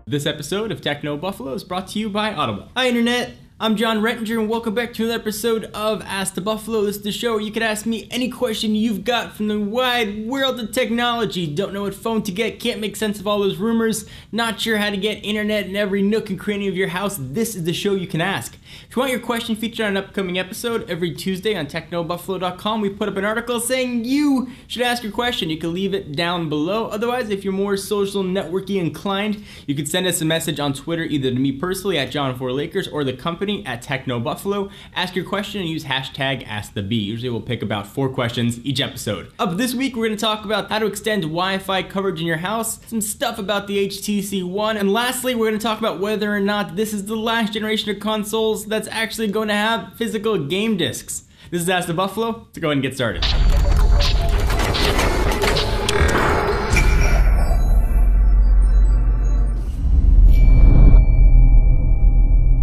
This episode of Techno Buffalo is brought to you by Audible. Hi Internet, I'm John Rettinger and welcome back to another episode of Ask the Buffalo. This is the show where you can ask me any question you've got from the wide world of technology. Don't know what phone to get, can't make sense of all those rumors, not sure how to get internet in every nook and cranny of your house. This is the show you can ask. If you want your question featured on an upcoming episode, every Tuesday on technobuffalo.com we put up an article saying you should ask your question. You can leave it down below. Otherwise, if you're more social networky inclined, you can send us a message on Twitter either to me personally at John4Lakers or the company at TechnoBuffalo. Ask your question and use hashtag AskTheBee. Usually we'll pick about 4 questions each episode. Up this week, we're going to talk about how to extend Wi-Fi coverage in your house, some stuff about the HTC One, and lastly, we're going to talk about whether or not this is the last generation of consoles that's actually going to have physical game discs. This is Ask the Buffalo, so go ahead and get started.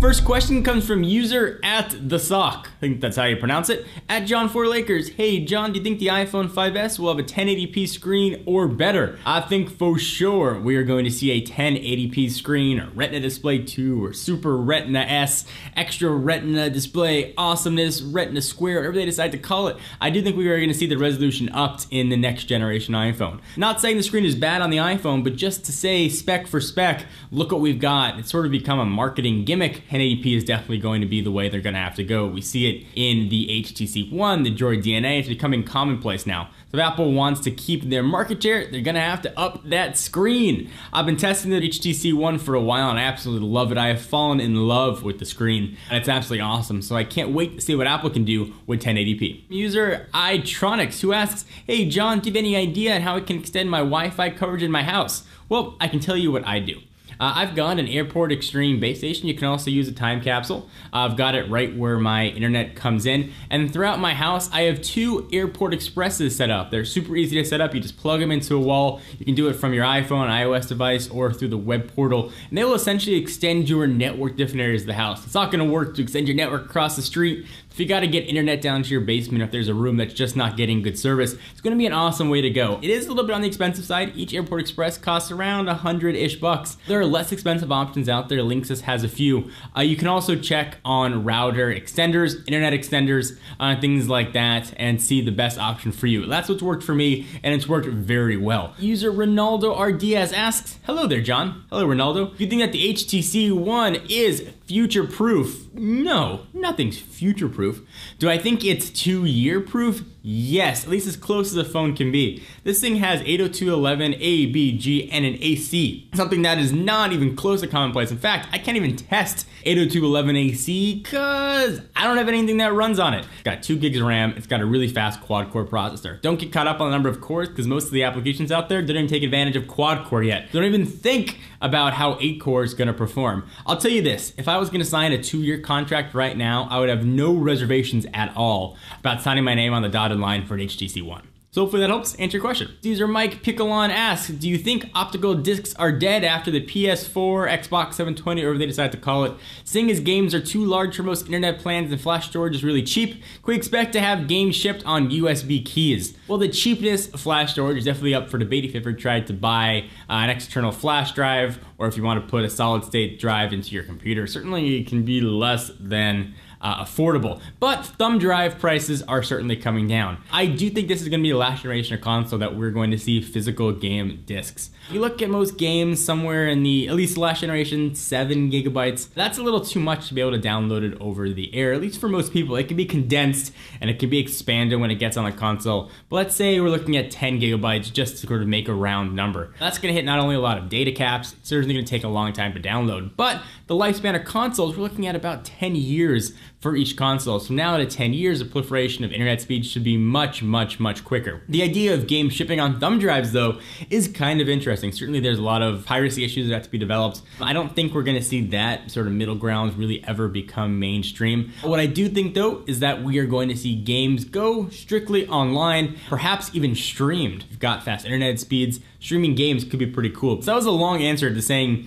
First question comes from user at the sock. I think that's how you pronounce it. At John4Lakers. Hey John, do you think the iPhone 5S will have a 1080p screen or better? I think for sure we are going to see a 1080p screen, or Retina Display 2, or Super Retina S, Extra Retina Display, Awesomeness, Retina Square, whatever they decide to call it. I do think we are going to see the resolution upped in the next generation iPhone. Not saying the screen is bad on the iPhone, but just to say spec for spec, look what we've got. It's sort of become a marketing gimmick. 1080p is definitely going to be the way they're going to have to go. We see it in the HTC One, the Droid DNA. It's becoming commonplace now. So if Apple wants to keep their market share, they're going to have to up that screen. I've been testing the HTC One for a while and I absolutely love it. I have fallen in love with the screen and it's absolutely awesome. So I can't wait to see what Apple can do with 1080p. User iTronics, who asks, hey John, do you have any idea on how I can extend my Wi-Fi coverage in my house? Well, I can tell you what I do. I've got an Airport Extreme base station. You can also use a time capsule. I've got it right where my internet comes in. And throughout my house, I have 2 Airport Expresses set up. They're super easy to set up. You just plug them into a wall. You can do it from your iPhone, iOS device, or through the web portal. And they will essentially extend your network to different areas of the house. It's not gonna work to extend your network across the street. If you gotta get internet down to your basement, if there's a room that's just not getting good service, it's gonna be an awesome way to go. It is a little bit on the expensive side. Each Airport Express costs around $100-ish bucks. There are less expensive options out there. Linksys has a few. You can also check on router extenders, internet extenders, things like that, and see the best option for you. That's what's worked for me, and it's worked very well. User Ronaldo R. Diaz asks, hello there, John. Hello, Ronaldo. Do you think that the HTC One is future-proof? No, nothing's future-proof. Do I think it's 2-year proof? Yes, at least as close as a phone can be. This thing has 802.11 A, B, G, and an AC. Something that is not even close to commonplace. In fact, I can't even test 802.11 AC because I don't have anything that runs on it. It's got 2 gigs of RAM. It's got a really fast quad-core processor. Don't get caught up on the number of cores because most of the applications out there, they don't even take advantage of quad-core yet. They don't even think about how 8 core is gonna perform. I'll tell you this, if I was gonna sign a 2-year contract right now, I would have no reservations at all about signing my name on the dotted line for an HTC One. So hopefully that helps answer your question. User Mike Piccolon asks, do you think optical discs are dead after the PS4, Xbox 720, or whatever they decide to call it? Seeing as games are too large for most internet plans and flash storage is really cheap, can we expect to have games shipped on USB keys? Well, the cheapness of flash storage is definitely up for debate if you ever tried to buy an external flash drive, or if you want to put a solid state drive into your computer. Certainly it can be less than affordable, but thumb drive prices are certainly coming down. I do think this is going to be the last generation of console that we're going to see physical game discs. You look at most games somewhere in the, at least last generation, 7 gigabytes. That's a little too much to be able to download it over the air, at least for most people. It can be condensed and it can be expanded when it gets on the console. But let's say we're looking at 10 gigabytes just to sort of make a round number. That's going to hit not only a lot of data caps, it's certainly going to take a long time to download, but the lifespan of consoles, we're looking at about 10 years for each console. So now at 10 years, the proliferation of internet speed should be much, much, much quicker. The idea of games shipping on thumb drives, though, is kind of interesting. Certainly there's a lot of piracy issues that have to be developed. I don't think we're gonna see that sort of middle ground really ever become mainstream. What I do think, though, is that we are going to see games go strictly online, perhaps even streamed. If you've got fast internet speeds, streaming games could be pretty cool. So that was a long answer to saying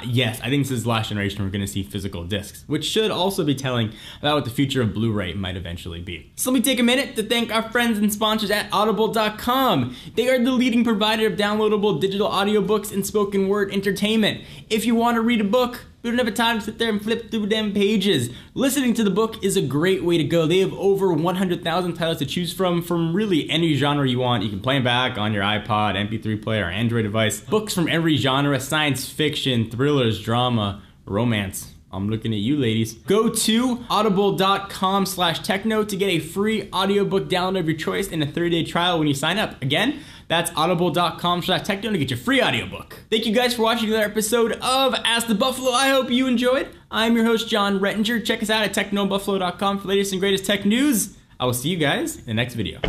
yes, I think this is the last generation we're going to see physical discs, which should also be telling about what the future of Blu-ray might eventually be. So let me take a minute to thank our friends and sponsors at Audible.com. They are the leading provider of downloadable digital audiobooks and spoken word entertainment. If you want to read a book, we don't have time to sit there and flip through them pages. Listening to the book is a great way to go. They have over 100,000 titles to choose from really any genre you want. You can play them back on your iPod, MP3 player, or Android device. Books from every genre: science fiction, thrillers, drama, romance. I'm looking at you, ladies. Go to audible.com/techno to get a free audiobook download of your choice and a 30-day trial when you sign up. Again, that's audible.com/techno to get your free audiobook. Thank you guys for watching another episode of Ask the Buffalo. I hope you enjoyed. I'm your host, John Rettinger. Check us out at technobuffalo.com for the latest and greatest tech news. I will see you guys in the next video.